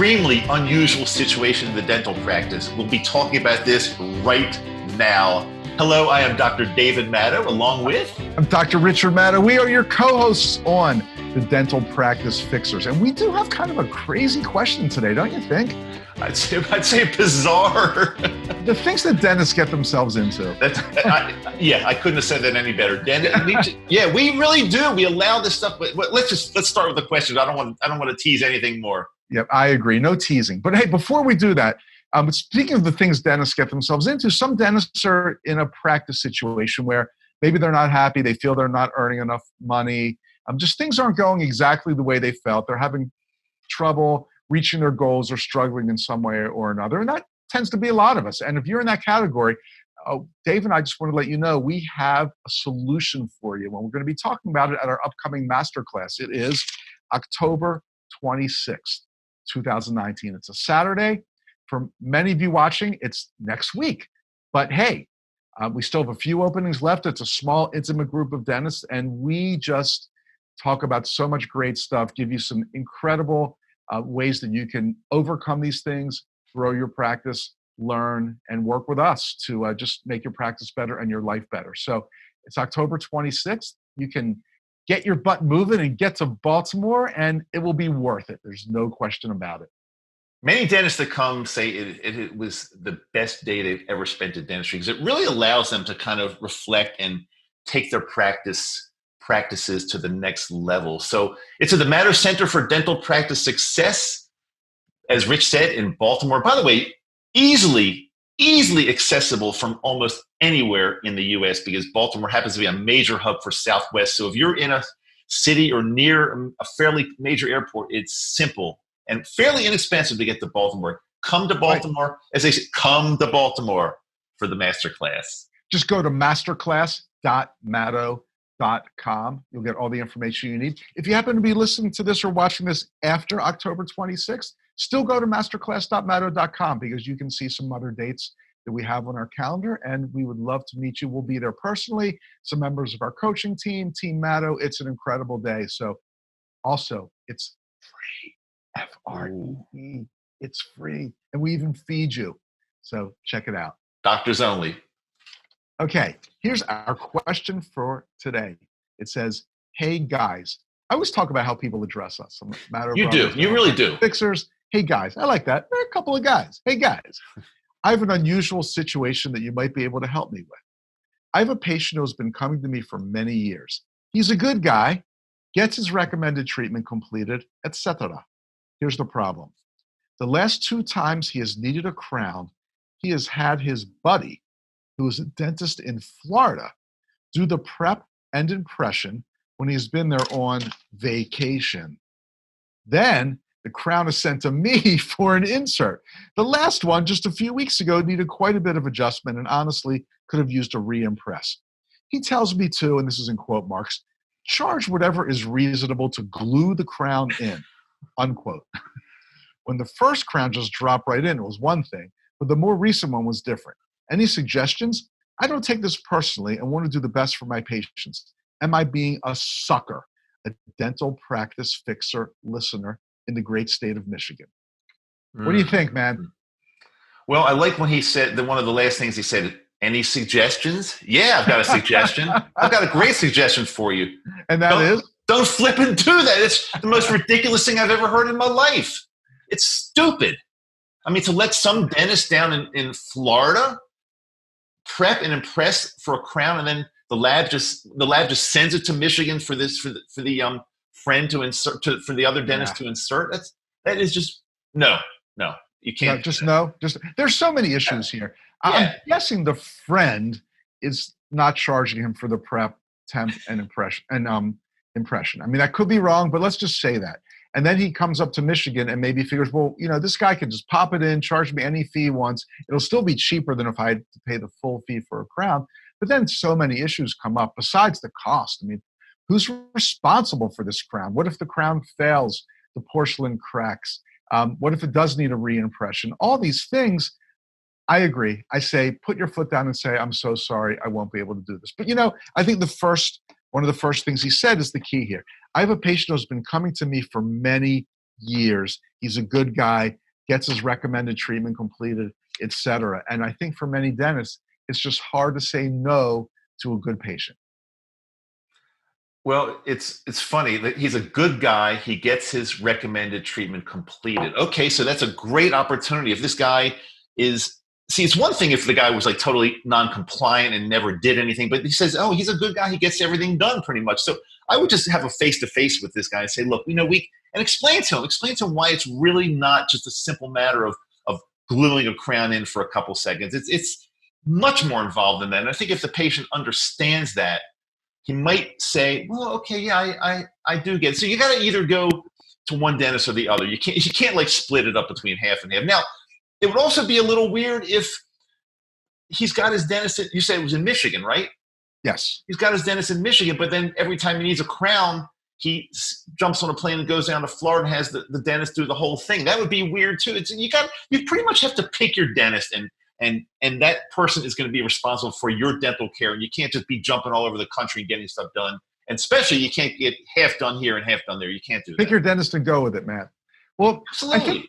extremely unusual situation in the dental practice. We'll be talking about this right now. Hello, I am Dr. David Madow, along with... I'm Dr. Richard Madow. We are your co-hosts on the Dental Practice Fixers. And we do have kind of a crazy question today, don't you think? I'd say bizarre. The things that dentists get themselves into. I couldn't have said that any better. We really do. We allow this stuff. But let's start with the question. I don't want to tease anything more. Yep, I agree. No teasing. But hey, before we do that, speaking of the things dentists get themselves into, some dentists are in a practice situation where maybe they're not happy. They feel they're not earning enough money. Just things aren't going exactly the way they felt. They're having trouble reaching their goals or struggling in some way or another. And that tends to be a lot of us. And if you're in that category, Dave and I just want to let you know we have a solution for you. And we're going to be talking about it at our upcoming masterclass. It is October 26th, 2019. It's a Saturday. For many of you watching, it's next week. But hey, we still have a few openings left. It's a small, intimate group of dentists. And we just talk about so much great stuff, give you some incredible ways that you can overcome these things, grow your practice, learn, and work with us to just make your practice better and your life better. So it's October 26th. You can get your butt moving and get to Baltimore, and it will be worth it. There's no question about it. Many dentists that come say it was the best day they've ever spent in dentistry because it really allows them to kind of reflect and take their practices to the next level. So it's at the Madow Center for Dental Practice Success, as Rich said, in Baltimore. By the way, easily accessible from almost anywhere in the U.S. because Baltimore happens to be a major hub for Southwest. So if you're in a city or near a fairly major airport, it's simple and fairly inexpensive to get to Baltimore. Come to Baltimore, as they say, come to Baltimore for the masterclass. Just go to masterclass.madow.com. You'll get all the information you need. If you happen to be listening to this or watching this after October 26th, still go to masterclass.madow.com because you can see some other dates that we have on our calendar, and we would love to meet you. We'll be there personally, some members of our coaching team, Team Madow. It's an incredible day. So also, it's free, F-R-E-E. It's free, and we even feed you. So check it out. Doctors only. Okay, here's our question for today. It says, hey guys, I always talk about how people address us. You do, you really do. Fixers, hey guys, I like that. They're a couple of guys. Hey guys, I have an unusual situation that you might be able to help me with. I have a patient who has been coming to me for many years. He's a good guy, gets his recommended treatment completed, etc. Here's the problem. The last 2 times he has needed a crown, he has had his buddy, who is a dentist in Florida, do the prep and impression when he's been there on vacation. Then the crown is sent to me for an insert. The last one, just a few weeks ago, needed quite a bit of adjustment and honestly could have used a re-impress. He tells me to, and this is in quote marks, charge whatever is reasonable to glue the crown in, unquote. When the first crown just dropped right in, it was one thing, but the more recent one was different. Any suggestions? I don't take this personally and want to do the best for my patients. Am I being a sucker? A dental practice fixer listener in the great state of Michigan. What do you think, man? Well, I like when he said that one of the last things he said, any suggestions? Yeah, I've got a suggestion. I've got a great suggestion for you. And that is? Don't flip and do that. It's the most ridiculous thing I've ever heard in my life. It's stupid. I mean, to let some dentist down in Florida prep and impress for a crown, and then the lab just sends it to Michigan for the friend to insert for the other dentist to insert. That is just no. You can't. There's so many issues here. I'm guessing the friend is not charging him for the prep, temp, and impression. I mean, that could be wrong, but let's just say that. And then he comes up to Michigan and maybe figures, well, this guy can just pop it in, charge me any fee once. It'll still be cheaper than if I had to pay the full fee for a crown. But then so many issues come up besides the cost. I mean, who's responsible for this crown? What if the crown fails? The porcelain cracks? What if it does need a re-impression? All these things, I agree. I say, put your foot down and say, I'm so sorry, I won't be able to do this. But I think one of the first things he said is the key here. I have a patient who's been coming to me for many years. He's a good guy, gets his recommended treatment completed, etc. And I think for many dentists, it's just hard to say no to a good patient. Well, it's funny that he's a good guy. He gets his recommended treatment completed. Okay, so that's a great opportunity. If this guy is, see, it's one thing if the guy was like totally non-compliant and never did anything, but he says, oh, he's a good guy. He gets everything done pretty much. So I would just have a face-to-face with this guy and say, look, and explain to him why it's really not just a simple matter of gluing a crown in for a couple seconds. It's much more involved than that. And I think if the patient understands that, he might say, well, okay, yeah, I do get it. So you got to either go to one dentist or the other. You can't like split it up between half and half. Now, it would also be a little weird if he's got his dentist, you said it was in Michigan, right? Yes. He's got his dentist in Michigan, but then every time he needs a crown, he jumps on a plane and goes down to Florida and has the dentist do the whole thing. That would be weird too. You pretty much have to pick your dentist, and that person is going to be responsible for your dental care. And you can't just be jumping all over the country and getting stuff done. And especially you can't get half done here and half done there. You can't do that. Pick your dentist and go with it, man. Well, absolutely. I think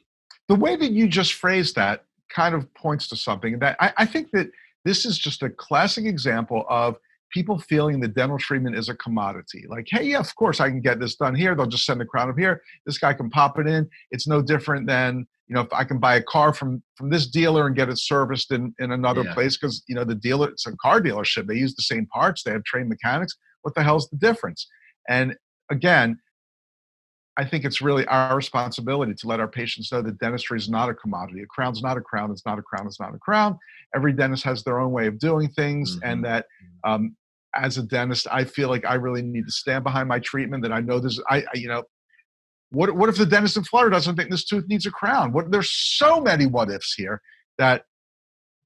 the way that you just phrased that kind of points to something that I think that this is just a classic example of people feeling that dental treatment is a commodity. Like, hey, yeah, of course I can get this done here. They'll just send the crown up here. This guy can pop it in. It's no different than, if I can buy a car from this dealer and get it serviced in another place because, the dealer, it's a car dealership. They use the same parts. They have trained mechanics. What the hell's the difference? And again, I think it's really our responsibility to let our patients know that dentistry is not a commodity. A crown's not a crown. It's not a crown. It's not a crown. Every dentist has their own way of doing things. Mm-hmm. And that as a dentist, I feel like I really need to stand behind my treatment, that I know this, what if the dentist in Florida doesn't think this tooth needs a crown? There's so many what ifs here that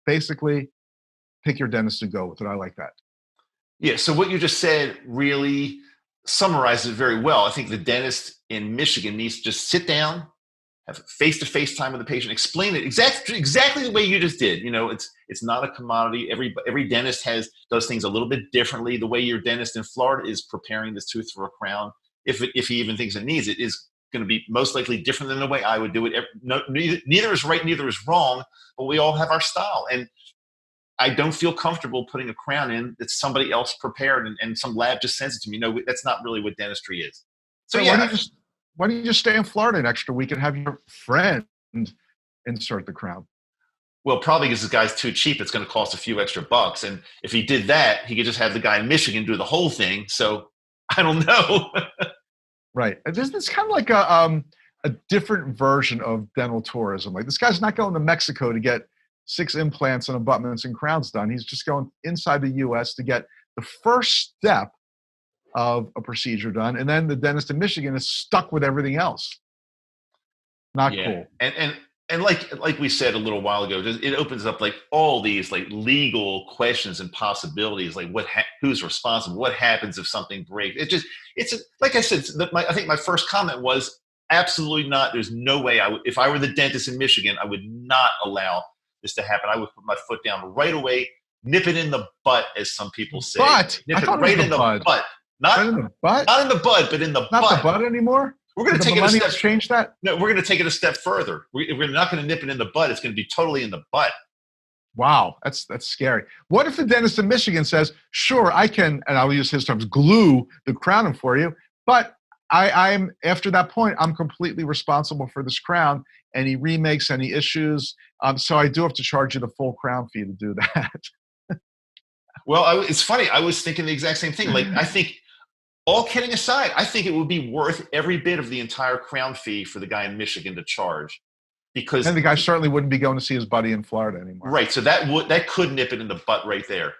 basically pick your dentist and go with it. I like that. Yeah. So what you just said really summarizes it very well. I think the dentist in Michigan needs to just sit down, have face-to-face time with the patient, explain it exactly the way you just did. It's not a commodity. Every dentist does things a little bit differently. The way your dentist in Florida is preparing this tooth for a crown, if he even thinks it needs it, is going to be most likely different than the way I would do it. Neither is right, neither is wrong, but we all have our style. And I don't feel comfortable putting a crown in that somebody else prepared and some lab just sends it to me. No, that's not really what dentistry is. So yeah. Why don't you just stay in Florida an extra week and have your friend insert the crown? Well, probably because this guy's too cheap. It's going to cost a few extra bucks. And if he did that, he could just have the guy in Michigan do the whole thing. So I don't know. Right. It's kind of like a different version of dental tourism. Like, this guy's not going to Mexico to get 6 implants and abutments and crowns done. He's just going inside the U.S. to get the first step of a procedure done, and then the dentist in Michigan is stuck with everything else. Not cool. And like we said a little while ago, it opens up like all these like legal questions and possibilities, like who's responsible, what happens if something breaks. Like I said, I think my first comment was absolutely not. There's no way if I were the dentist in Michigan, I would not allow this to happen. I would put my foot down right away, nip it in the butt, as some people say. Nip it right in the butt. Not in the butt? Not in the bud, but in the butt. Not the butt anymore? We're going to take it a step. Change that? No, we're going to take it a step further. We're not going to nip it in the butt. It's going to be totally in the butt. Wow, that's scary. What if the dentist in Michigan says, sure, I can, and I'll use his terms, glue the crown for you, but I'm after that point, I'm completely responsible for this crown. Any remakes, any issues, so I do have to charge you the full crown fee to do that. Well, it's funny. I was thinking the exact same thing. Like, I think, all kidding aside, I think it would be worth every bit of the entire crown fee for the guy in Michigan to charge, because and the guy certainly wouldn't be going to see his buddy in Florida anymore. Right. So that could nip it in the butt right there.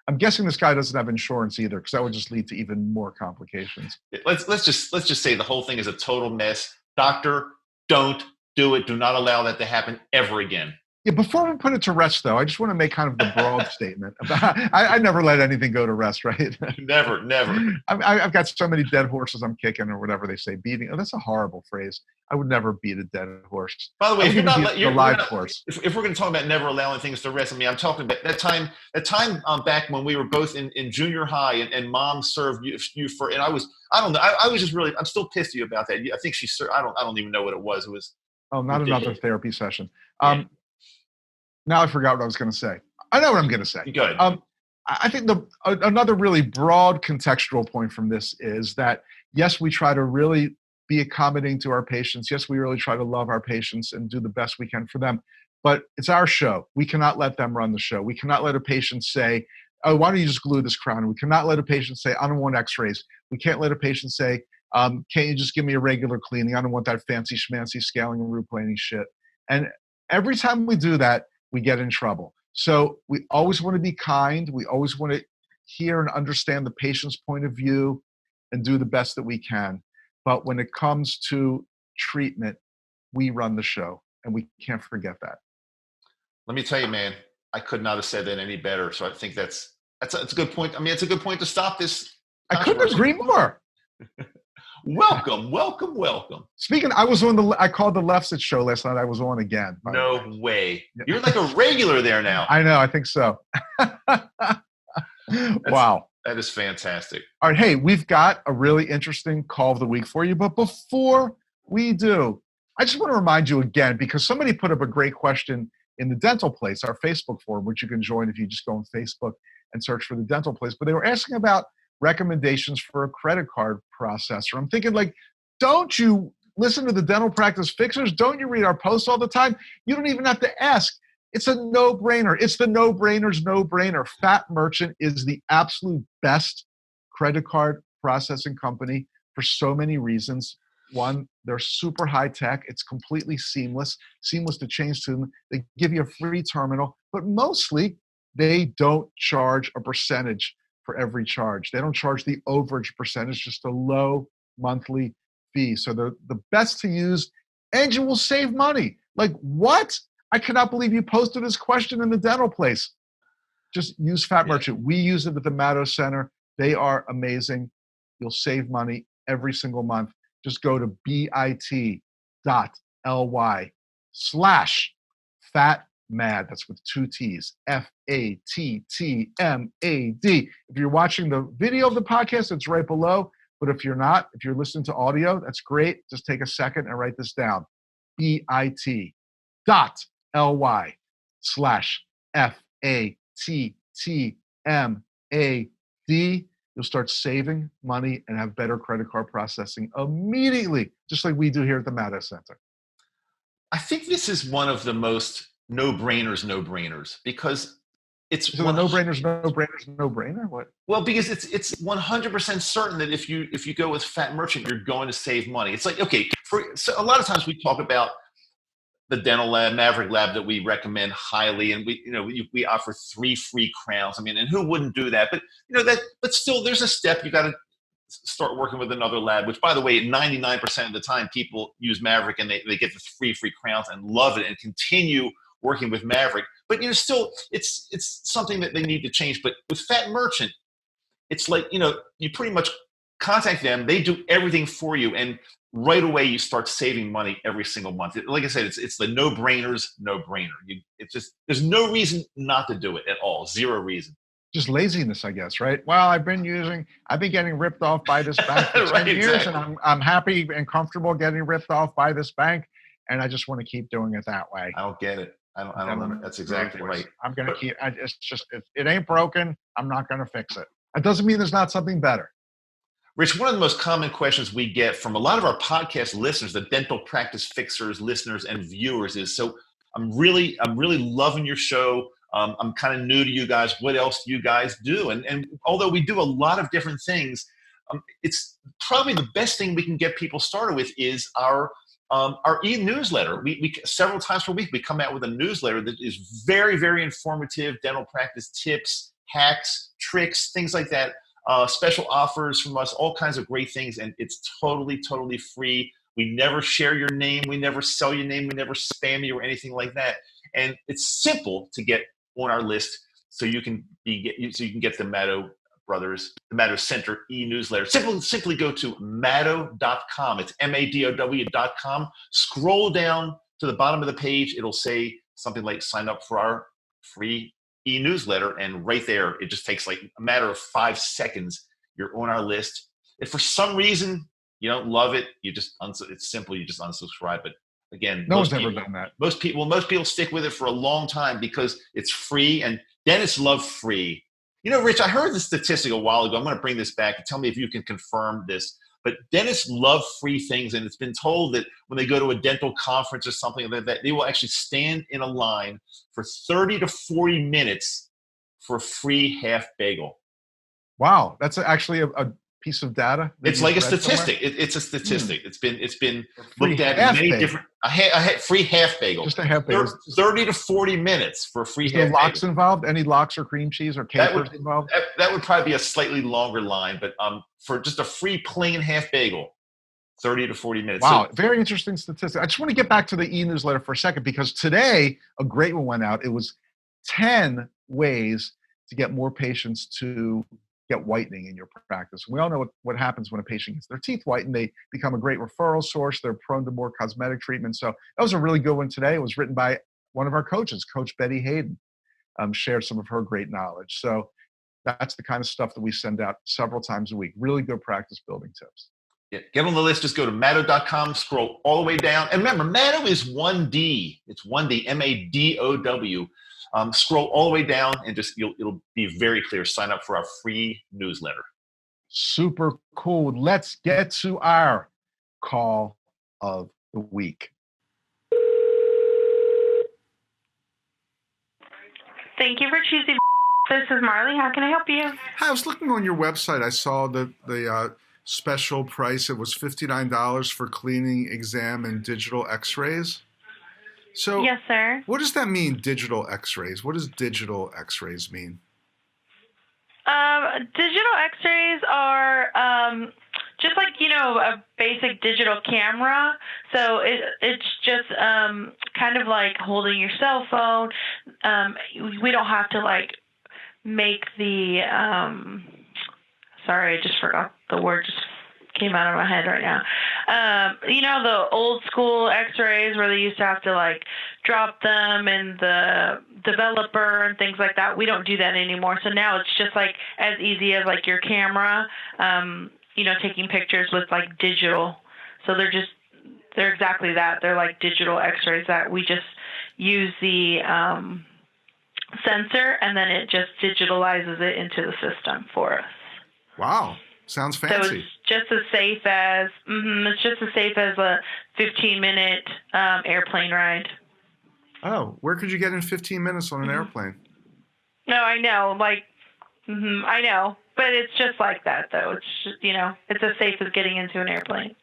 I'm guessing this guy doesn't have insurance either, because that would just lead to even more complications. Let's just say the whole thing is a total mess. Doctor, don't do it. Do not allow that to happen ever again. Yeah, before we put it to rest, though, I just want to make kind of the broad statement about I never let anything go to rest, right? Never, never. I've got so many dead horses I'm kicking, or whatever they say. Beating. Oh, that's a horrible phrase. I would never beat a dead horse. By the way, I if would you're even not, beat a we're live not, horse. if we're going to talk about never allowing things to rest, I mean, I'm talking about that time back when we were both in junior high, and mom served you for, and I don't know, I was just really, I'm still pissed at you about that. I think she served, I don't even know what it was. It was Oh, not another ridiculous. therapy session. Yeah. Now I forgot what I was going to say. I know what I'm going to say. Good. I think another really broad contextual point from this is that, yes, we try to really be accommodating to our patients. Yes, we really try to love our patients and do the best we can for them. But it's our show. We cannot let them run the show. We cannot let a patient say, oh, why don't you just glue this crown? We cannot let a patient say, I don't want x-rays. We can't let a patient say, can't you just give me a regular cleaning? I don't want that fancy schmancy scaling and root planing shit. And every time we do that, we get in trouble. So we always want to be kind. We always want to hear and understand the patient's point of view and do the best that we can. But when it comes to treatment, we run the show, and we can't forget that. Let me tell you, man, I could not have said that any better. So I think that's a good point. I mean, it's a good point to stop this. I couldn't agree more. Welcome, welcome, welcome. Speaking, I called the Lefts It show last night. I was on again. No way. You're like a regular there now. I know. I think so. Wow. That is fantastic. All right. Hey, we've got a really interesting call of the week for you. But before we do, I just want to remind you again, because somebody put up a great question in the Dental Place, our Facebook forum, which you can join if you just go on Facebook and search for the Dental Place. But they were asking about recommendations for a credit card processor. I'm thinking, like, don't you listen to the Dental Practice Fixers? Don't you read our posts all the time? You don't even have to ask. It's a no-brainer. It's the no-brainer's no-brainer. Fat Merchant is the absolute best credit card processing company for so many reasons. One, they're super high tech. It's completely seamless to change to them. They give you a free terminal, but mostly they don't charge a percentage for every charge. They don't charge the overage percentage, just a low monthly fee. So they're the best to use, and you will save money. Like, what? I cannot believe you posted this question in the Dental Place. Just use Fat Merchant. We use it at the Madow Center. They are amazing. You'll save money every single month. Just go to bit.ly/fatmad. That's with 2 T's. FATTMAD. If you're watching the video of the podcast, it's right below. But if you're not, if you're listening to audio, that's great. Just take a second and write this down. bit.ly/FATTMAD. You'll start saving money and have better credit card processing immediately, just like we do here at the Madow Center. I think this is one of the most no-brainers, because it's a no-brainer. What? Well, because it's 100% certain that if you go with Fat Merchant, you're going to save money. It's like, okay, so a lot of times we talk about the dental lab, Maverick Lab, that we recommend highly, and we offer 3 free crowns. I mean, and who wouldn't do that? But but still, there's a step. You got to start working with another lab. Which, by the way, 99% of the time, people use Maverick and they get the free crowns and love it and continue working with Maverick. But still, it's something that they need to change. But with Fat Merchant, it's like you pretty much contact them. They do everything for you, and right away you start saving money every single month. Like I said, it's the no-brainer's no-brainer. It's just, there's no reason not to do it at all. Zero reason. Just laziness, I guess, right? Well, I've been getting ripped off by this bank for 10 Right, years, exactly. and I'm happy and comfortable getting ripped off by this bank, and I just want to keep doing it that way. I don't get it. I don't know. That's exactly right. I'm going to keep. It's just it ain't broken. I'm not going to fix it. That doesn't mean there's not something better. Rich, one of the most common questions we get from a lot of our podcast listeners, the Dental Practice Fixers listeners and viewers, is, so I'm really loving your show. I'm kind of new to you guys. What else do you guys do? And although we do a lot of different things, it's probably the best thing we can get people started with is our e-newsletter. We several times per week, we come out with a newsletter that is very, very informative, dental practice tips, hacks, tricks, things like that. Special offers from us, all kinds of great things, and it's totally free. We never share your name. We never sell your name. We never spam you or anything like that. And it's simple to get on our list so you can get the Madow Brothers, the Madow Center e-newsletter. Simply go to Madow.com. It's Madow.com. Scroll down to the bottom of the page. It'll say something like sign up for our free e-newsletter. And right there, it just takes like a matter of 5 seconds. You're on our list. If for some reason you don't love it, it's simple. You just unsubscribe. But again, no one's ever done that. Most people stick with it for a long time because it's free, and dentists love free. You know, Rich, I heard the statistic a while ago. I'm going to bring this back and tell me if you can confirm this. But dentists love free things, and it's been told that when they go to a dental conference or something like that, they will actually stand in a line for 30 to 40 minutes for a free half bagel. Wow, that's actually a piece of data. It's like a statistic. It's a statistic. It's been looked at in many different. A free half bagel. Just a half bagel. 30 to 40 minutes for a free half bagel. Lox involved? Any lox or cream cheese or capers involved? That would probably be a slightly longer line, but for just a free plain half bagel, 30 to 40 minutes. Wow, very interesting statistic. I just want to get back to the e-newsletter for a second because today a great one went out. It was 10 ways to get more patients to get whitening in your practice. We all know what happens when a patient gets their teeth whitened. They become a great referral source. They're prone to more cosmetic treatment. So that was a really good one today. It was written by one of our coaches, Coach Betty Hayden, shared some of her great knowledge. So that's the kind of stuff that we send out several times a week. Really good practice building tips. Yeah, get on the list. Just go to Madow.com, scroll all the way down. And remember, Madow is 1D. It's 1D, Madow. Scroll all the way down and it'll be very clear. Sign up for our free newsletter. Super cool. Let's get to our call of the week. Thank you for choosing. This is Marley. How can I help you? Hi, I was looking on your website. I saw the special price. It was $59 for cleaning, exam, and digital x-rays. So, yes, sir. What does that mean, digital x-rays? What does digital x-rays mean? Digital x-rays are just like, a basic digital camera. So it's just kind of like holding your cell phone. We don't have to, make the sorry, I just forgot the word. Just came out of my head right now. The old school x-rays where they used to have to drop them in the developer and things like that. We don't do that anymore. So now it's just as easy as your camera, taking pictures with digital. So they're exactly that. They're digital x-rays that we just use the sensor and then it just digitalizes it into the system for us. Wow. Sounds fancy. So it's just as safe as a 15-minute airplane ride. Oh, where could you get in 15 minutes on an airplane? No, I know. I know. But it's just like that, though. It's just, it's as safe as getting into an airplane.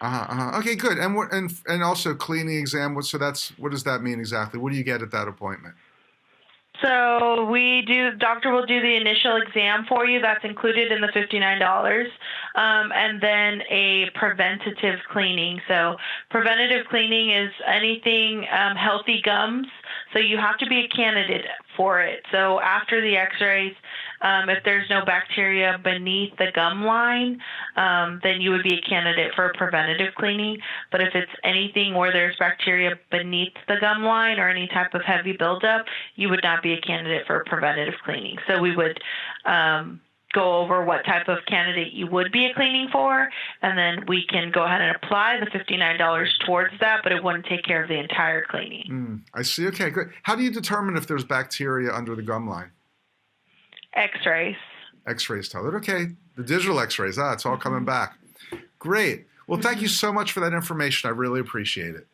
Okay, good. And also cleaning exam. What does that mean exactly? What do you get at that appointment? So doctor will do the initial exam for you. That's included in the $59. And then a preventative cleaning. So preventative cleaning is anything healthy gums. So you have to be a candidate for it. So after the x-rays, if there's no bacteria beneath the gum line, then you would be a candidate for a preventative cleaning. But if it's anything where there's bacteria beneath the gum line or any type of heavy buildup, you would not be a candidate for a preventative cleaning. So we would go over what type of candidate you would be a cleaning for, and then we can go ahead and apply the $59 towards that, but it wouldn't take care of the entire cleaning. I see. Okay, good. How do you determine if there's bacteria under the gum line? X-rays. X-rays tell it. Okay, the digital x-rays. It's all coming back. Great. Well, thank you so much for that information. I really appreciate it.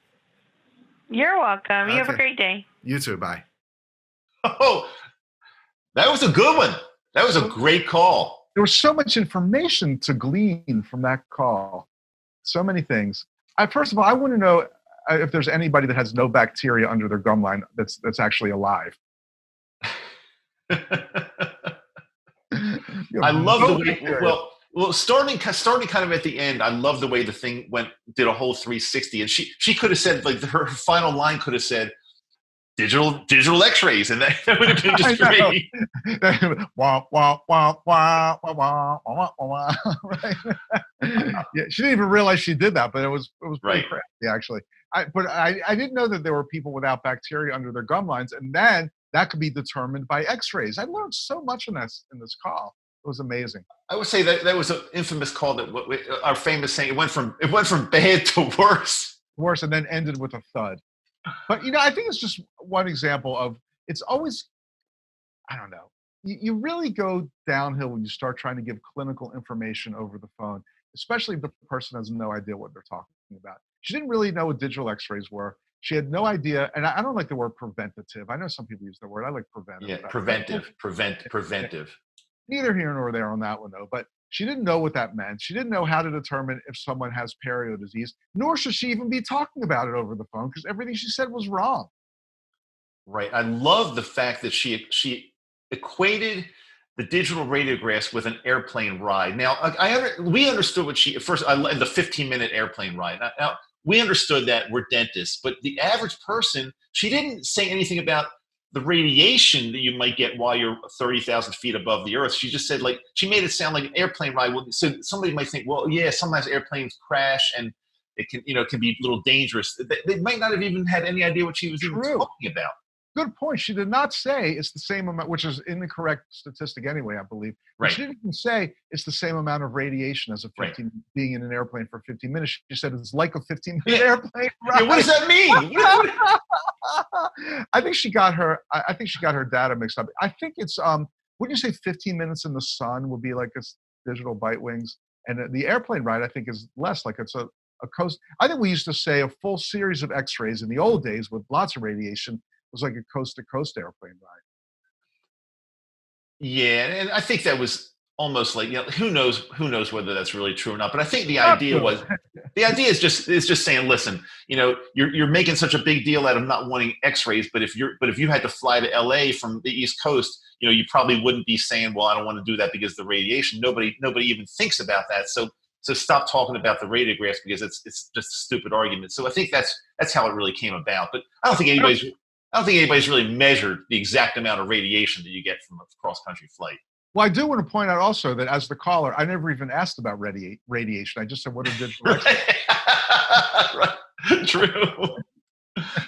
You're welcome. You have a great day. You too. Bye. Oh, that was a good one. That was a great call. There was so much information to glean from that call. So many things. First of all, I want to know if there's anybody that has no bacteria under their gum line that's actually alive. I love the way. Well, starting kind of at the end, I love the way the thing did a whole 360, and she could have said her final line could have said, digital X-rays, and that would have been just great. Wah, wah, wah, wah, wah, wah, wah, wah, right? Yeah, she didn't even realize she did that, but it was pretty Right. crafty, actually. But I didn't know that there were people without bacteria under their gum lines, and then that could be determined by X-rays. I learned so much in this call. It was amazing. I would say that was an infamous call that our famous saying, it went from bad to worse. Worse, and then ended with a thud. But I think it's just one example of, it's always, I don't know. You really go downhill when you start trying to give clinical information over the phone, especially if the person has no idea what they're talking about. She didn't really know what digital X-rays were. She had no idea, and I don't like the word preventative. I know some people use the word. I like preventive. Yeah, preventive. Neither here nor there on that one, though. But she didn't know what that meant. She didn't know how to determine if someone has perio disease, nor should she even be talking about it over the phone, because everything she said was wrong. Right. I love the fact that she equated the digital radiographs with an airplane ride. Now, we understood what she, at first, the 15-minute airplane ride. Now, we understood that we're dentists, but the average person, she didn't say anything about the radiation that you might get while you're 30,000 feet above the earth. She just said, she made it sound like an airplane ride. So somebody might think, well, yeah, sometimes airplanes crash and it can be a little dangerous. They might not have even had any idea what she was even talking about. Good point. She did not say it's the same amount, which is an incorrect statistic anyway, I believe. Right. She didn't even say it's the same amount of radiation as being in an airplane for 15 minutes. She said it's like a 15-minute airplane ride. Yeah, what does that mean? I think she got her data mixed up. I think it's would you say 15 minutes in the sun would be like a digital bite wings, and the airplane ride I think is less, like it's a coast. I think we used to say a full series of X-rays in the old days with lots of radiation was like a coast-to-coast airplane ride. Yeah, and I think that was almost like, who knows whether that's really true or not. But I think the idea is just saying, listen, you're making such a big deal out of not wanting X-rays, but if you had to fly to LA from the East Coast, you probably wouldn't be saying, well, I don't want to do that because of the radiation. Nobody even thinks about that. So stop talking about the radiographs because it's just a stupid argument. So I think that's how it really came about. But I don't think anybody's really measured the exact amount of radiation that you get from a cross-country flight. Well, I do want to point out also that as the caller, I never even asked about radiation. I just said, what are digital X-rays? Right. True.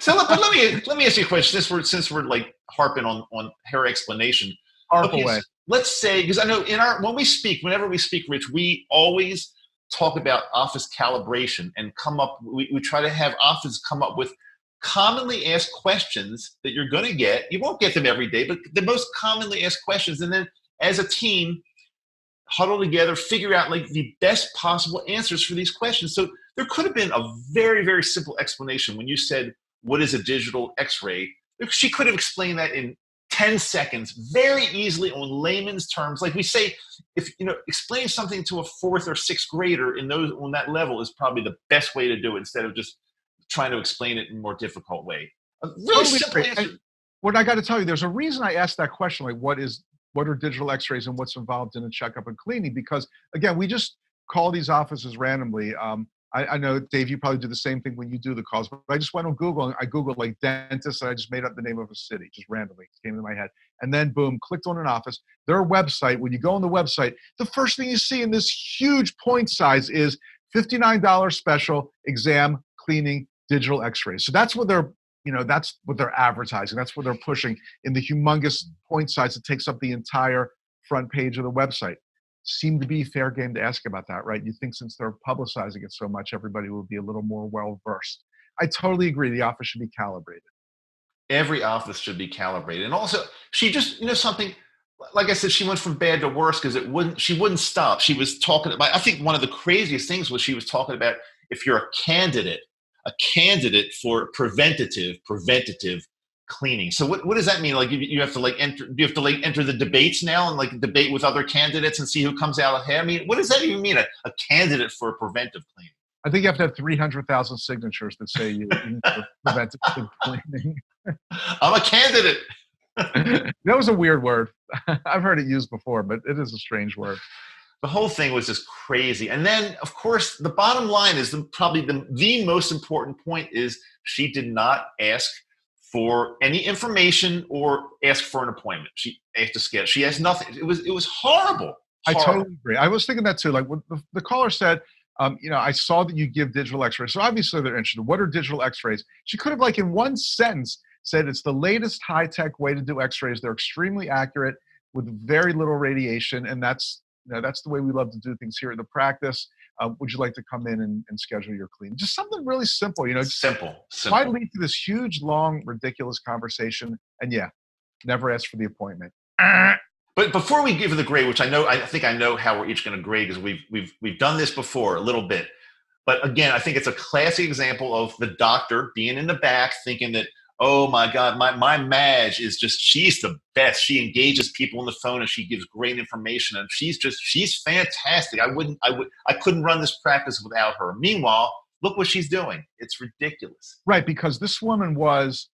So, but let me ask you a question. Since we're like harping on her explanation. Away. Let's say, because I know whenever we speak, Rich, we always talk about office calibration and we try to have offices come up with commonly asked questions that you're going to get. You won't get them every day, but the most commonly asked questions. And then as a team, huddle together, figure out the best possible answers for these questions. So there could have been a very, very simple explanation when you said, what is a digital X-ray? She could have explained that in 10 seconds, very easily on layman's terms. Like we say, if explain something to a fourth or sixth grader on that level is probably the best way to do it instead of just trying to explain it in a more difficult way. A really simple answer. What I got to tell you, there's a reason I asked that question, like what are digital X-rays and what's involved in a checkup and cleaning? Because again, we just call these offices randomly. I know, Dave, you probably do the same thing when you do the calls, but I just went on Google and I Googled like dentist and I just made up the name of a city, just randomly. It came into my head. And then boom, clicked on an office. Their website, when you go on the website, the first thing you see in this huge point size is $59 special exam, cleaning, digital X-rays. So that's what they're advertising. That's what they're pushing in the humongous point size that takes up the entire front page of the website. Seemed to be fair game to ask about that, right? You think since they're publicizing it so much, everybody will be a little more well-versed. I totally agree. The office should be calibrated. Every office should be calibrated. And also, she just, something, like I said, she went from bad to worse because she wouldn't stop. She was talking about, I think one of the craziest things was she was talking about if you're a candidate for preventative cleaning. So what does that mean? Like you have to enter the debates now and debate with other candidates and see who comes out ahead? I mean, what does that even mean? A candidate for preventive cleaning? I think you have to have 300,000 signatures that say you need preventive cleaning. I'm a candidate. That was a weird word. I've heard it used before, but it is a strange word. The whole thing was just crazy. And then, of course, the bottom line is probably the most important point is she did not ask for any information or ask for an appointment. She asked to schedule. She has nothing. It was horrible. I Horrible. totally agree. I was thinking that too. Like what the caller said, I saw that you give digital x-rays. So obviously they're interested. What are digital x-rays? She could have, like, in one sentence said it's the latest high-tech way to do x-rays. They're extremely accurate with very little radiation. And that's the way we love to do things here at the practice. Would you like to come in and schedule your cleaning? Just something really simple, Simple. Why lead to this huge, long, ridiculous conversation? And never ask for the appointment. But before we give the grade, which I think I know how we're each going to grade, because we've done this before a little bit. But again, I think it's a classic example of the doctor being in the back thinking that, oh my God, my Madge is she's the best. She engages people on the phone and she gives great information, and she's fantastic. I couldn't run this practice without her. Meanwhile, look what she's doing. It's ridiculous. Right, because this woman was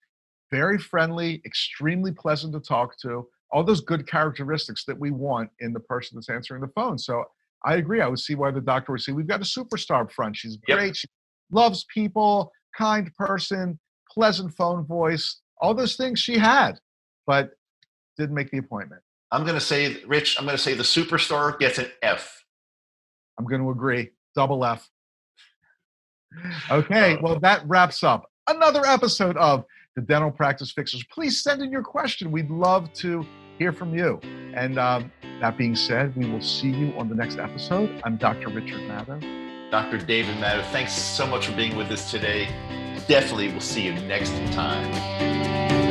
very friendly, extremely pleasant to talk to, all those good characteristics that we want in the person that's answering the phone. So I agree. I would see why the doctor would say, we've got a superstar up front. She's great. Yep. She loves people, kind person, pleasant phone voice, all those things she had, but didn't make the appointment. I'm going to say, Rich, the superstar gets an F. I'm going to agree. Double F. Okay, well, that wraps up another episode of the Dental Practice Fixers. Please send in your question. We'd love to hear from you. And that being said, we will see you on the next episode. I'm Dr. Richard Madow. Dr. David Madow, thanks so much for being with us today. Definitely we'll see you next time.